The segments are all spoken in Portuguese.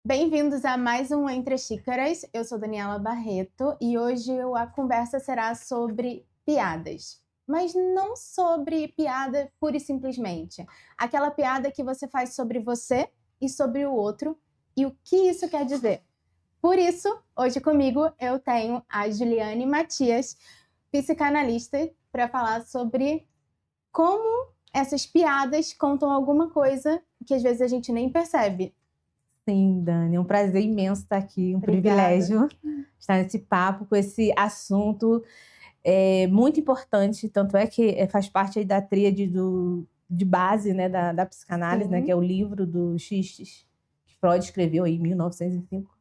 Bem-vindos a mais um Entre Xícaras. Eu sou Daniela Barreto e hoje a conversa será sobre piadas. Mas não sobre piada pura e simplesmente. Aquela piada que você faz sobre você e sobre o outro e o que isso quer dizer. Por isso, hoje comigo eu tenho a Juliane Matias, psicanalista, para falar sobre como essas piadas contam alguma coisa que às vezes a gente nem percebe. Sim, Dani, é um prazer imenso estar aqui, um Obrigada. privilégio estar nesse papo com esse assunto muito importante, tanto é que faz parte aí da tríade de base, né, da psicanálise, né, Sim. que é o livro dos xistes, que Freud escreveu aí em 1905.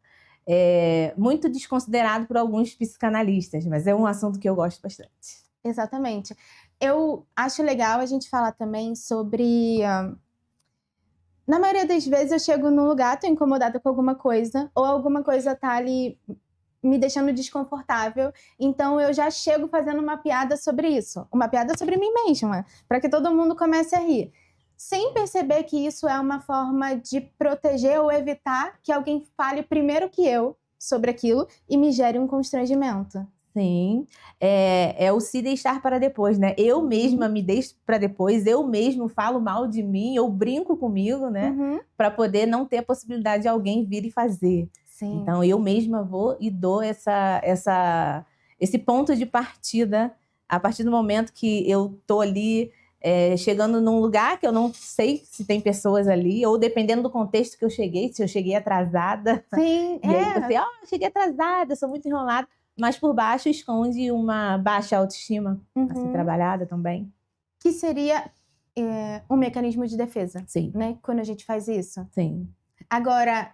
É muito desconsiderado por alguns psicanalistas, mas é um assunto que eu gosto bastante. Exatamente. Eu acho legal a gente falar também sobre. Na maioria das vezes eu chego num lugar, tô incomodada com alguma coisa, ou alguma coisa tá ali me deixando desconfortável, então eu já chego fazendo uma piada sobre isso, uma piada sobre mim mesma, para que todo mundo comece a rir. Sem perceber que isso é uma forma de proteger ou evitar que alguém fale primeiro que eu sobre aquilo e me gere um constrangimento. Sim, é o se deixar para depois, né? Eu mesma me deixo para depois, eu mesmo falo mal de mim, eu brinco comigo, né? Uhum. Para poder não ter a possibilidade de alguém vir e fazer. Sim. Então, eu mesma vou e dou esse ponto de partida a partir do momento que eu tô ali chegando num lugar que eu não sei se tem pessoas ali, ou dependendo do contexto que eu cheguei, se eu cheguei atrasada, Sim, e aí você, cheguei atrasada, sou muito enrolada, mas por baixo esconde uma baixa autoestima a ser Uhum. trabalhada também. Que seria, um mecanismo de defesa, Sim, né, quando a gente faz isso. sim. Agora,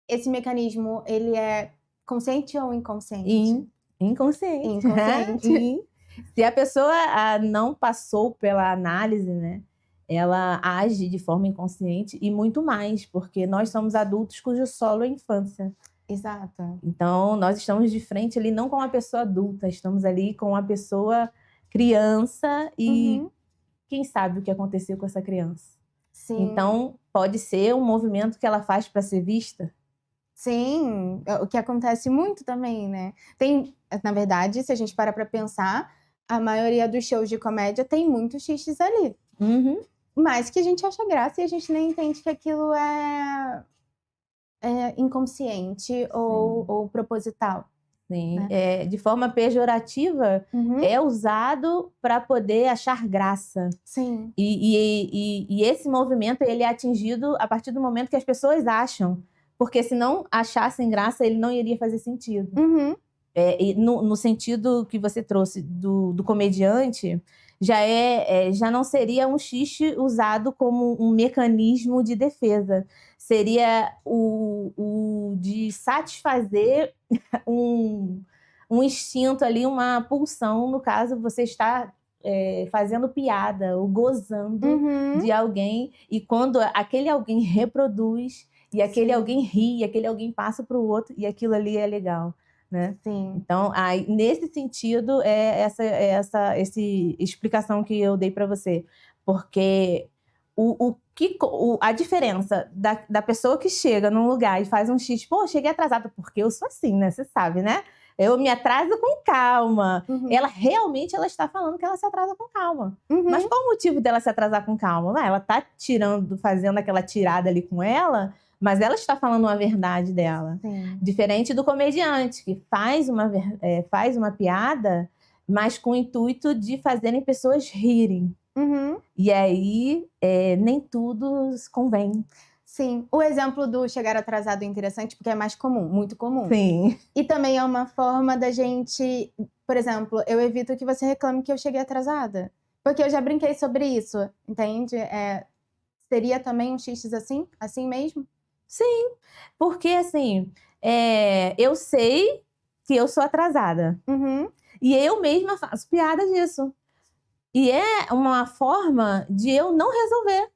esse mecanismo, ele é consciente ou inconsciente? Inconsciente. Inconsciente. In Se a pessoa, não passou pela análise, né, ela age de forma inconsciente e muito mais, porque nós somos adultos cujo solo é a infância. Exato. Então, nós estamos de frente ali não com uma pessoa adulta, estamos ali com uma pessoa criança e Uhum. quem sabe o que aconteceu com essa criança. Sim, Então, pode ser um movimento que ela faz para ser vista. sim, o que acontece muito também, né. Tem na verdade, se a gente parar pra pensar, a maioria dos shows de comédia tem muitos xistes ali, Uhum, mas que a gente acha graça e a gente nem entende que aquilo é inconsciente sim. ou proposital, Sim, né. de forma pejorativa, Uhum. é usado para poder achar graça. Sim. E esse movimento ele é atingido a partir do momento que as pessoas acham, porque se não achassem graça, ele não iria fazer sentido. Uhum. E no sentido que você trouxe do comediante, já não seria um xiste usado como um mecanismo de defesa, seria o de satisfazer um, um instinto ali, uma pulsão, no caso, você está fazendo piada ou gozando Uhum. de alguém, e quando aquele alguém reproduz, e aquele Sim, alguém ri, e aquele alguém passa para o outro, e aquilo ali é legal, né? sim. Então, aí, nesse sentido, essa explicação que eu dei para você, porque a diferença da pessoa que chega num lugar e faz um X, pô, cheguei atrasada, porque eu sou assim, né? Você sabe, né? Eu me atraso com calma. Uhum. Ela realmente ela está falando que ela se atrasa com calma. Mas Uhum. qual o motivo dela se atrasar com calma? Ela está fazendo aquela tirada ali com ela, mas ela está falando uma verdade dela. Sim. Diferente do comediante, que faz uma piada, mas com o intuito de fazerem pessoas rirem. Uhum. E aí, nem tudo convém. Sim. O exemplo do chegar atrasado é interessante, porque é mais comum, muito comum. Sim. E também é uma forma da gente, por exemplo, eu evito que você reclame que eu cheguei atrasada, porque eu já brinquei sobre isso, entende? Seria também um xistes assim? Assim mesmo? Sim, porque assim, eu sei que eu sou atrasada. Uhum. E eu mesma faço piada disso. E é uma forma de eu não resolver.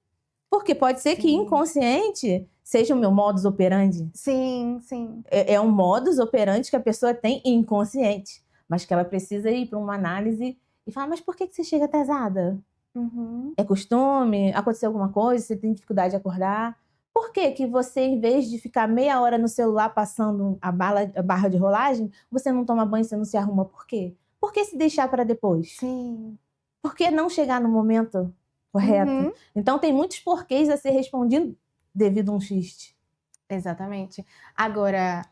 Porque pode ser que Sim. inconsciente seja o meu modus operandi. Sim, sim. É um modus operandi que a pessoa tem inconsciente, mas que ela precisa ir para uma análise e falar: mas por que você chega atrasada? Uhum. É costume? Aconteceu alguma coisa? Você tem dificuldade de acordar? Por que que você, em vez de ficar meia hora no celular passando a barra de rolagem, você não toma banho, você não se arruma? Por quê? Por que se deixar para depois? Sim. Por que não chegar no momento correto? Então, tem muitos porquês a ser respondido devido a um xiste. Exatamente. Agora,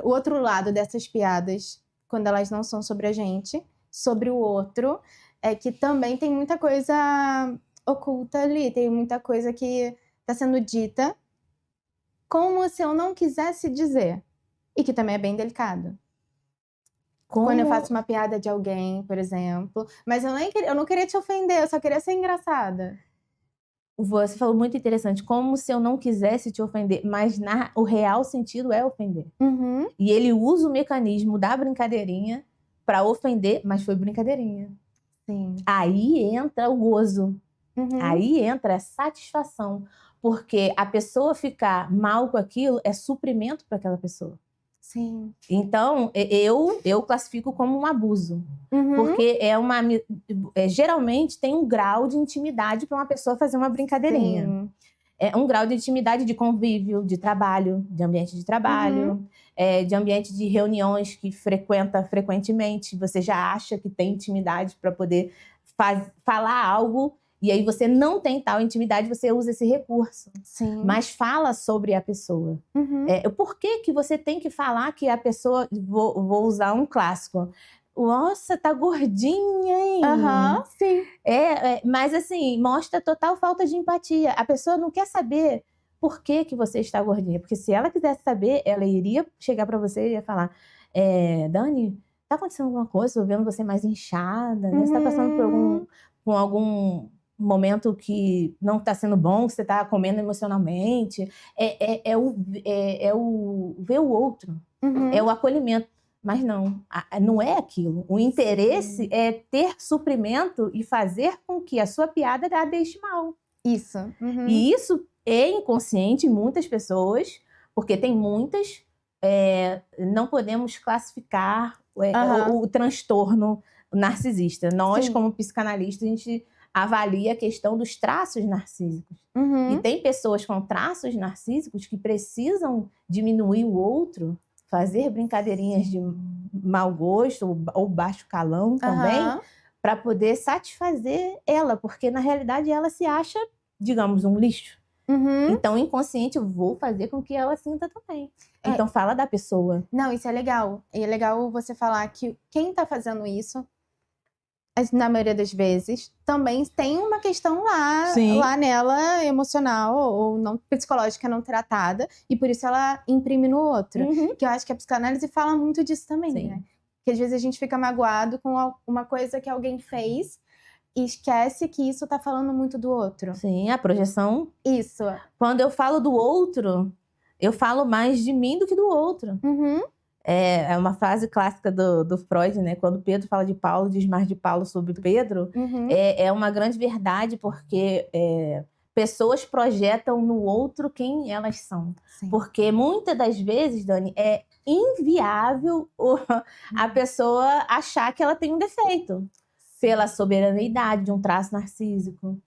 o outro lado dessas piadas, quando elas não são sobre a gente, sobre o outro, é que também tem muita coisa oculta ali, tem muita coisa que está sendo dita como se eu não quisesse dizer. E que também é bem delicado. Quando eu faço uma piada de alguém, por exemplo, mas eu não queria te ofender, eu só queria ser engraçada. Você falou muito interessante, como se eu não quisesse te ofender, mas o real sentido é ofender. E ele usa o mecanismo da brincadeirinha para ofender, mas foi brincadeirinha. Sim. Aí entra o gozo, aí entra a satisfação, porque a pessoa ficar mal com aquilo é suprimento para aquela pessoa. Sim. Então, eu classifico como um abuso. Porque geralmente tem um grau de intimidade para uma pessoa fazer uma brincadeirinha. Sim. É um grau de intimidade de convívio, de trabalho, de ambiente de trabalho, de ambiente de reuniões que frequenta frequentemente. Você já acha que tem intimidade para poder falar algo, e aí você não tem tal intimidade, você usa esse recurso. Sim. Mas fala sobre a pessoa. Por que você tem que falar que a pessoa... Vou usar um clássico. Nossa, tá gordinha, hein? Sim. Mas assim, mostra total falta de empatia. A pessoa não quer saber por que você está gordinha. Porque se ela quisesse saber, ela iria chegar para você e ia falar: Dani, tá acontecendo alguma coisa? Tô vendo você mais inchada, né? Você tá passando por algum momento que não está sendo bom, que você está comendo emocionalmente. É o ver o outro. É o acolhimento. Mas não é aquilo. O interesse é ter suprimento e fazer com que a sua piada a deixe mal. Isso. E isso é inconsciente em muitas pessoas, porque tem muitas. Não podemos classificar o transtorno narcisista. Nós, como psicanalistas, a gente avalia a questão dos traços narcísicos. E tem pessoas com traços narcísicos que precisam diminuir o outro, fazer brincadeirinhas de mau gosto ou baixo calão também, para poder satisfazer ela, porque na realidade ela se acha, digamos, um lixo. Então, inconsciente, eu vou fazer com que ela sinta também. Então, fala da pessoa. Não, isso é legal. E é legal você falar que quem está fazendo isso, na maioria das vezes, também tem uma questão lá nela, emocional ou não, psicológica não tratada, e por isso ela imprime no outro. Que eu acho que a psicanálise fala muito disso também, né? Que às vezes a gente fica magoado com uma coisa que alguém fez e esquece que isso tá falando muito do outro. Sim, a projeção. Isso. Quando eu falo do outro, eu falo mais de mim do que do outro. É uma frase clássica do Freud, né? Quando Pedro fala de Paulo, diz mais de Paulo sobre Pedro. É uma grande verdade, porque pessoas projetam no outro quem elas são. Porque muitas das vezes, Dani, é inviável a pessoa achar que ela tem um defeito. Pela soberanidade de um traço narcísico,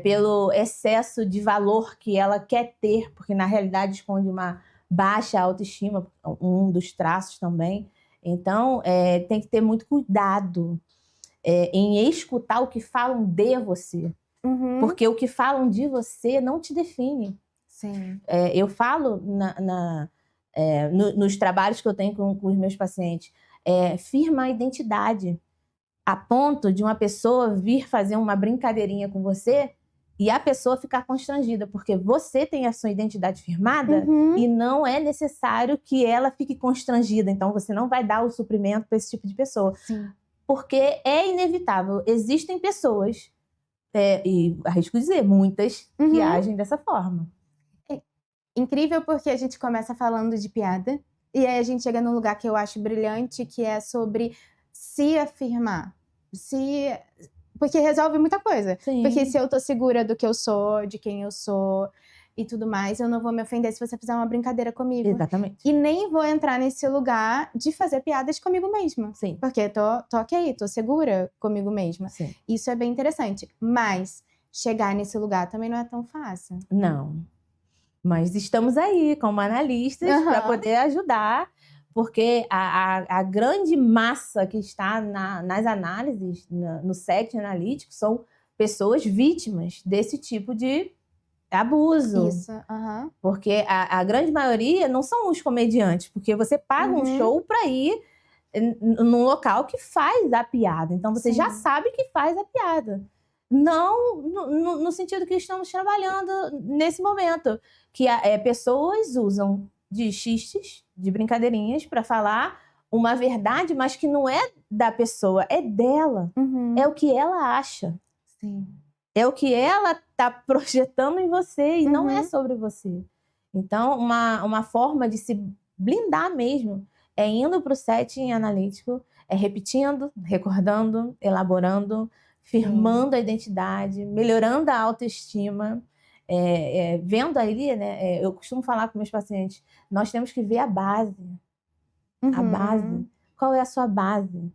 pelo excesso de valor que ela quer ter, porque na realidade esconde uma baixa autoestima, um dos traços também. Então, tem que ter muito cuidado em escutar o que falam de você. Porque o que falam de você não te define. Eu falo nos trabalhos que eu tenho com os meus pacientes, firma a identidade. A ponto de uma pessoa vir fazer uma brincadeirinha com você e a pessoa ficar constrangida, porque você tem a sua identidade firmada e não é necessário que ela fique constrangida. Então, você não vai dar o suprimento para esse tipo de pessoa. Porque é inevitável. Existem pessoas, e arrisco dizer, muitas, que agem dessa forma. É incrível porque a gente começa falando de piada e aí a gente chega num lugar que eu acho brilhante, que é sobre se afirmar. Porque resolve muita coisa. Porque se eu tô segura do que eu sou, de quem eu sou e tudo mais, eu não vou me ofender se você fizer uma brincadeira comigo. Exatamente. E nem vou entrar nesse lugar de fazer piadas comigo mesma. Porque tô ok, tô segura comigo mesma. Isso é bem interessante. Mas chegar nesse lugar também não é tão fácil. Não. Mas estamos aí como analistas para poder ajudar, porque a grande massa que está nas análises, no setting analítico, são pessoas vítimas desse tipo de abuso. Isso, Porque a grande maioria não são os comediantes, porque você paga um show para ir num local que faz a piada. Então você já sabe que faz a piada. Não no sentido que estamos trabalhando nesse momento, que pessoas usam de xistes, de brincadeirinhas, para falar uma verdade, mas que não é da pessoa, é dela. É o que ela acha. Sim. É o que ela está projetando em você e não é sobre você. Então, uma forma de se blindar mesmo é indo para o setting analítico, é repetindo, recordando, elaborando, firmando a identidade, melhorando a autoestima, vendo ali, né? Eu costumo falar com meus pacientes, nós temos que ver a base. A base. Qual é a sua base?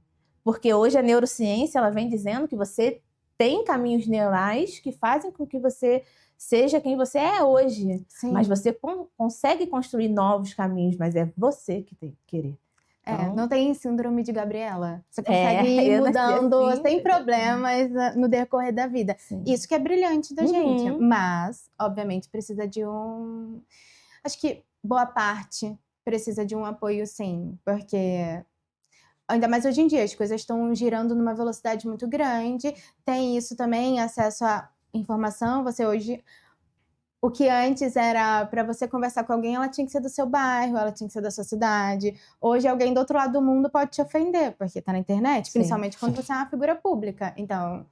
Porque hoje a neurociência ela vem dizendo que você tem caminhos neurais que fazem com que você seja quem você é hoje. Sim. Mas você consegue construir novos caminhos, mas é você que tem que querer. Então, não tem síndrome de Gabriela. Você consegue ir mudando assim, sem problemas no decorrer da vida. Sim. Isso que é brilhante da gente. Mas, obviamente, precisa de acho que boa parte precisa de um apoio, sim. Porque, ainda mais hoje em dia, as coisas estão girando numa velocidade muito grande. Tem isso também, acesso à informação. Você hoje... O que antes era para você conversar com alguém, ela tinha que ser do seu bairro, ela tinha que ser da sua cidade. Hoje, alguém do outro lado do mundo pode te ofender, porque tá na internet, principalmente quando você é uma figura pública. Então,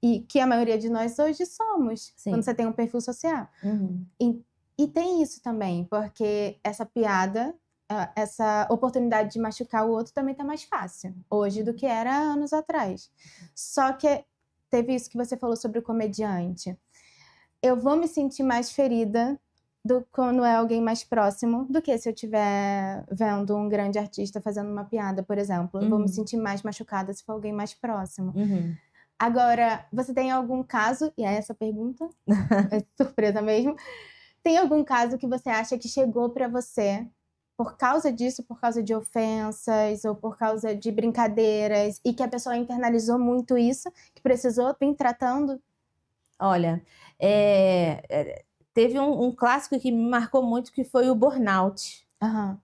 e que a maioria de nós hoje somos, quando você tem um perfil social. E tem isso também, porque essa piada, essa oportunidade de machucar o outro também tá mais fácil hoje do que era anos atrás. Só que teve isso que você falou sobre o comediante. Eu vou me sentir mais ferida quando é alguém mais próximo do que se eu estiver vendo um grande artista fazendo uma piada, por exemplo. Eu vou me sentir mais machucada se for alguém mais próximo. Agora, você tem algum caso, e é essa pergunta, é surpresa mesmo, tem algum caso que você acha que chegou para você por causa disso, por causa de ofensas ou por causa de brincadeiras e que a pessoa internalizou muito isso, que precisou vir tratando? Olha, teve um clássico que me marcou muito, que foi o burnout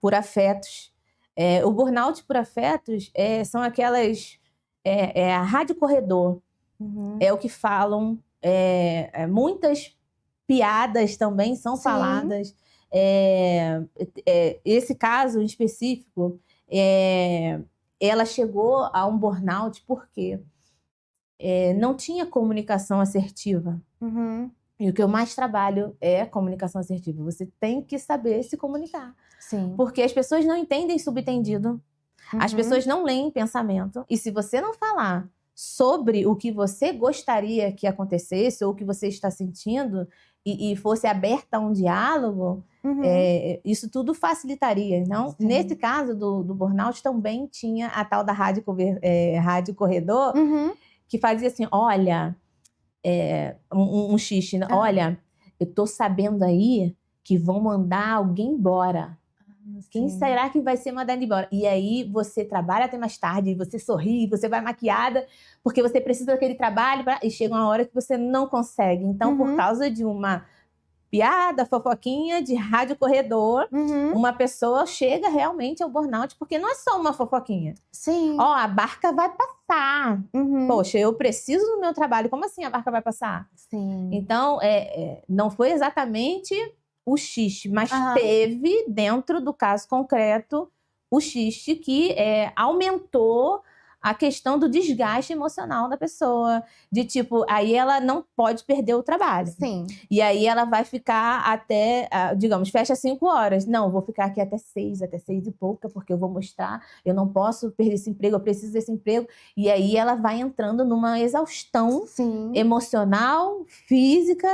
por afetos. O burnout por afetos são aquelas... a rádio corredor. É o que falam. Muitas piadas também são faladas. Esse caso em específico, ela chegou a um burnout porque... não tinha comunicação assertiva. E o que eu mais trabalho é comunicação assertiva. Você tem que saber se comunicar. Sim. Porque as pessoas não entendem subentendido. As pessoas não leem pensamento. E se você não falar sobre o que você gostaria que acontecesse ou o que você está sentindo e fosse aberta a um diálogo, isso tudo facilitaria. Então, nesse caso do burnout, também tinha a tal da rádio corredor, que fazia assim, olha, um xixi, olha, eu tô sabendo aí que vão mandar alguém embora. Quem será que vai ser mandado embora? E aí você trabalha até mais tarde, você sorri, você vai maquiada, porque você precisa daquele trabalho, e chega uma hora que você não consegue. Então, por causa de uma piada, fofoquinha de rádio corredor, uma pessoa chega realmente ao burnout, porque não é só uma fofoquinha. Sim. A barca vai passar. Poxa, eu preciso do meu trabalho. Como assim a barca vai passar? Sim. Então, não foi exatamente o xiste, mas teve, dentro do caso concreto, o xiste que aumentou a questão do desgaste emocional da pessoa. De tipo, aí ela não pode perder o trabalho. Sim. E aí ela vai ficar até, digamos, fecha 5 horas. Não, vou ficar aqui até 6 e pouca, porque eu vou mostrar, eu não posso perder esse emprego, eu preciso desse emprego. E aí ela vai entrando numa exaustão emocional, física,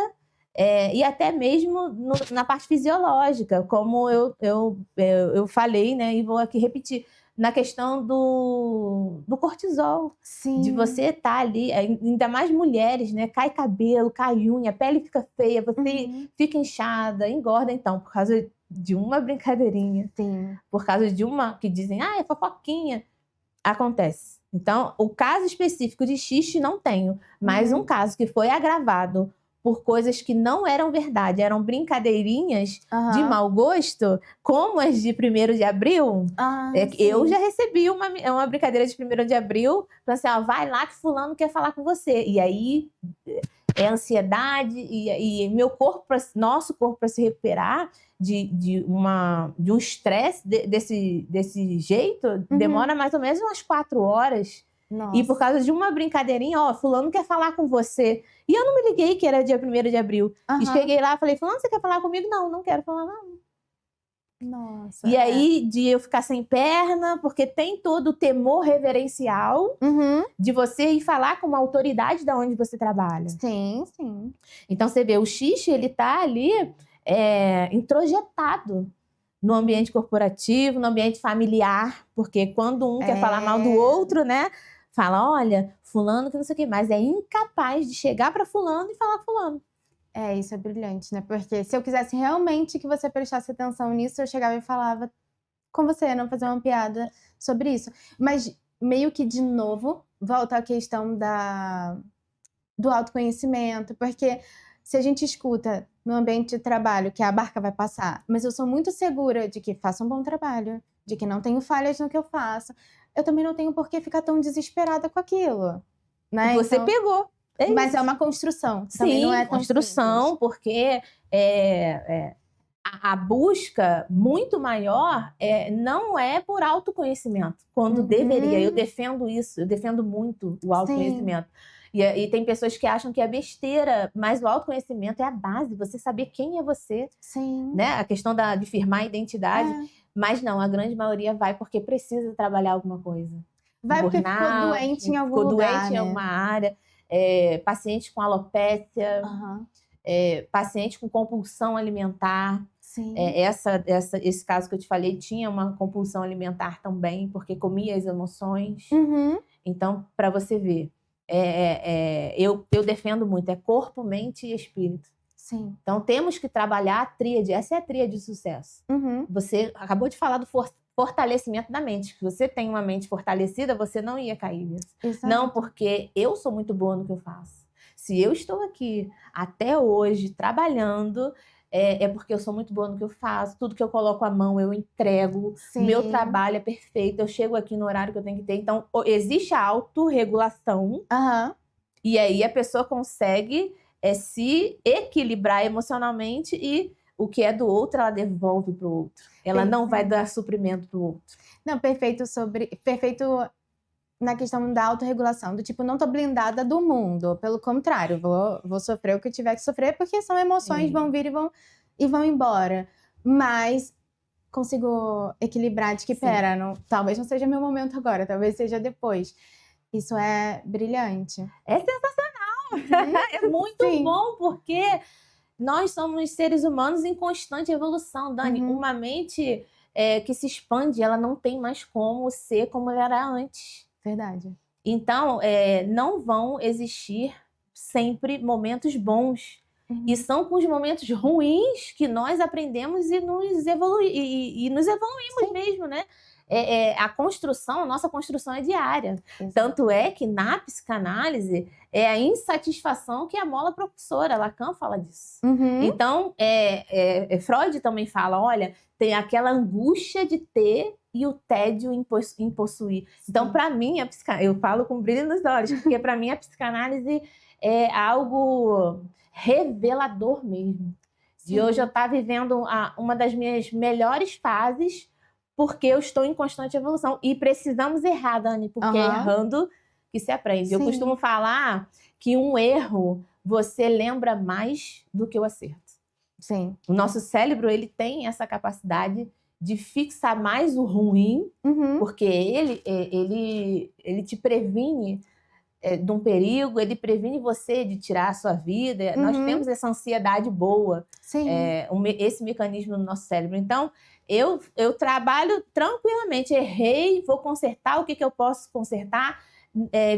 e até mesmo na parte fisiológica, como eu falei, né, e vou aqui repetir. na questão do cortisol. Sim. De você estar ali, ainda mais mulheres, né? Cai cabelo, cai unha, a pele fica feia, você fica inchada, engorda, então, por causa de uma brincadeirinha. Sim. Por causa de uma que dizem, é fofoquinha. Acontece. Então, o caso específico de xiste não tenho, mas um caso que foi agravado por coisas que não eram verdade, eram brincadeirinhas de mau gosto, como as de 1º de abril. Eu já recebi uma brincadeira de 1º de abril, falando assim, ó, vai lá que fulano quer falar com você. E aí é ansiedade e nosso corpo para se recuperar de um estresse desse jeito, demora mais ou menos umas 4 horas. Nossa. E por causa de uma brincadeirinha, ó, fulano quer falar com você. E eu não me liguei que era dia 1º de abril. E cheguei lá e falei, fulano, você quer falar comigo? Não, não quero falar não. Nossa. E aí, de eu ficar sem perna, porque tem todo o temor reverencial de você ir falar com uma autoridade da onde você trabalha. Sim, sim. Então, você vê, o xixi, ele tá ali introjetado no ambiente corporativo, no ambiente familiar, porque quando um quer falar mal do outro, né? Fala, olha, fulano que não sei o que, mas é incapaz de chegar para fulano e falar com fulano. Isso é brilhante, né? Porque se eu quisesse realmente que você prestasse atenção nisso, eu chegava e falava com você, não fazer uma piada sobre isso. Mas meio que, de novo, volta à questão do autoconhecimento, porque se a gente escuta no ambiente de trabalho que a barca vai passar, mas eu sou muito segura de que faço um bom trabalho, de que não tenho falhas no que eu faço, eu também não tenho por que ficar tão desesperada com aquilo, né? Você então, pegou. Mas é uma construção. Sim, não é tão construção, simples. Porque a busca muito maior não é por autoconhecimento, quando deveria. Eu defendo isso, eu defendo muito o autoconhecimento. E tem pessoas que acham que é besteira, mas o autoconhecimento é a base, você saber quem é você. Sim. Né? A questão de firmar a identidade. Mas não, a grande maioria vai porque precisa trabalhar alguma coisa. Vai porque ficou doente em algum lugar, ficou doente em alguma área. Paciente com alopécia, paciente com compulsão alimentar. Sim. Esse caso que eu te falei tinha uma compulsão alimentar também, porque comia as emoções. Então, para você ver, eu defendo muito, é corpo, mente e espírito. Sim. Então, temos que trabalhar a tríade, essa é a tríade de sucesso. Você acabou de falar do fortalecimento da mente. Se você tem uma mente fortalecida, você não ia cair nisso. Exato. Não, porque eu sou muito boa no que eu faço. Se eu estou aqui até hoje trabalhando, é porque eu sou muito boa no que eu faço. Tudo que eu coloco a mão, eu entrego. Sim. Meu trabalho é perfeito. Eu chego aqui no horário que eu tenho que ter. Então, existe a autorregulação. E aí a pessoa consegue se equilibrar emocionalmente e o que é do outro, ela devolve para o outro. Ela não vai dar suprimento para o outro. Não, perfeito na questão da autorregulação. Do tipo, não tô blindada do mundo. Pelo contrário, vou sofrer o que eu tiver que sofrer, porque são emoções, vão vir e vão embora. Mas consigo equilibrar de que, talvez não seja meu momento agora, talvez seja depois. Isso é brilhante. É sensacional! É muito bom, porque nós somos seres humanos em constante evolução, Dani. Uma mente que se expande, ela não tem mais como ser como ela era antes. Verdade. Então, não vão existir sempre momentos bons. E são com os momentos ruins que nós aprendemos e nos evoluímos mesmo, né? A nossa construção é diária. Exato. Tanto é que na psicanálise é a insatisfação que é a mola propulsora. Lacan fala disso. Então, Freud também fala, olha, tem aquela angústia de ter e o tédio em possuir. Então, para mim, eu falo com brilho nos olhos, porque para mim a psicanálise é algo revelador mesmo. De hoje eu estar vivendo uma das minhas melhores fases, porque eu estou em constante evolução. E precisamos errar, Dani, porque é errando que se aprende. Eu costumo falar que um erro você lembra mais do que o acerto. Sim. O nosso cérebro, ele tem essa capacidade de fixar mais o ruim, porque ele te previne de um perigo, ele previne você de tirar a sua vida. Nós temos essa ansiedade boa, Sim. Esse mecanismo no nosso cérebro. Então, eu trabalho tranquilamente, errei, vou consertar o que eu posso consertar.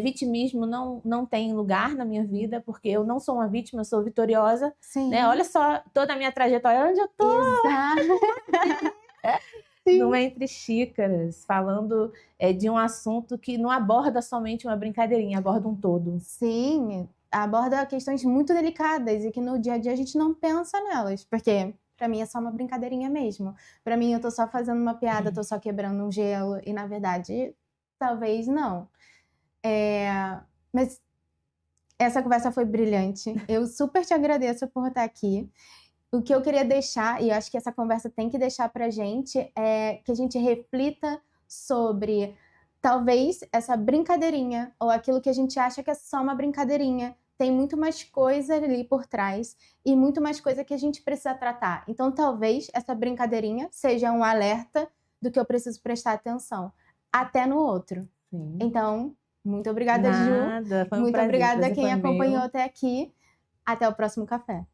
Vitimismo não tem lugar na minha vida, porque eu não sou uma vítima, eu sou vitoriosa. Sim. Né? Olha só toda a minha trajetória, onde eu tô. Exato. No Entre Xícaras, falando de um assunto que não aborda somente uma brincadeirinha, aborda um todo. Sim, aborda questões muito delicadas e que no dia a dia a gente não pensa nelas, porque pra mim é só uma brincadeirinha mesmo. Pra mim eu tô só fazendo uma piada, tô só quebrando um gelo e na verdade talvez não. Mas essa conversa foi brilhante. Eu super te agradeço por estar aqui. O que eu queria deixar, e eu acho que essa conversa tem que deixar pra gente, é que a gente reflita sobre talvez essa brincadeirinha, ou aquilo que a gente acha que é só uma brincadeirinha. Tem muito mais coisa ali por trás e muito mais coisa que a gente precisa tratar. Então, talvez essa brincadeirinha seja um alerta do que eu preciso prestar atenção, até no outro. Sim. Então, muito obrigada, Nada, Ju. foi um Muito prazer, obrigada a prazer quem foi acompanhou meu. até aqui. Até o próximo café.